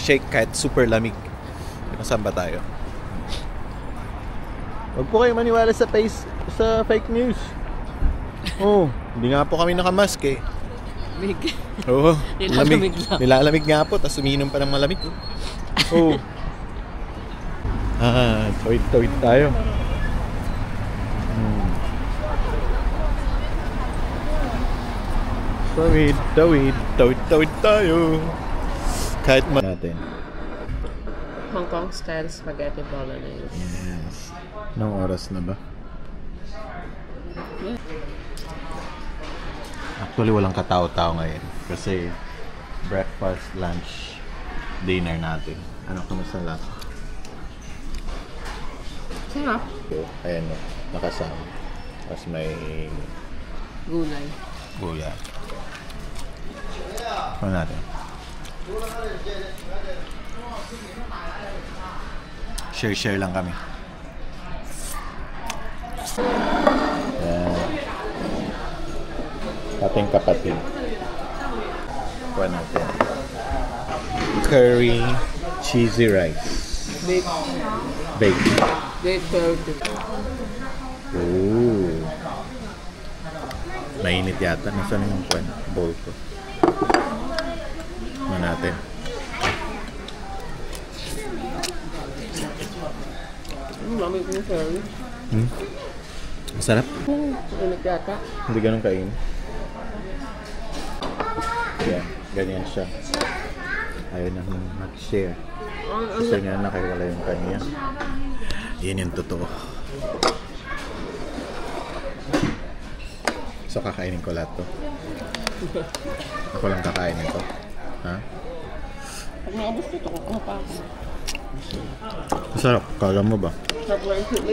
shake kahit super lamig. Nasaan ba tayo? Huwag po kayo maniwala sa fake news. Oh, hindi nga po kami nakamask eh. Big. Oo, Nilalamig lang. Nilalamig nga po, tapos umiinom pa ng malamig. Oh. Tawid tayo. Tawid tayo. Kahit natin. Hong Kong style spaghetti bolognese. Yes. Anong oras na ba? Actually, walang katao-tao ngayon. Kasi breakfast, lunch, dinner natin. Ano, kamusta lang? Sarap. So, ayan o, nakasama. Tapos may Gulay. gulay. Ano natin? Share lang kami. Ayan. Ating kapatid. Kuha natin. Curry cheesy rice. Baked. Ooh. Mainit yata. Nasaan yung bowl ko? Ano natin? Lamig yung curry. Masarap? Ulit yata. Hindi ganun kain. Yeah, ganyan siya. Ayaw na mag-share. Gusto niya nakiwala yung kanya. Yan yung totoo. So kakainin ko lahat to. Ako lang kakainin to. Ha? Pag naabos nito, kukuha pa ako. Masarap. Kala mo ba? Sarap lang yung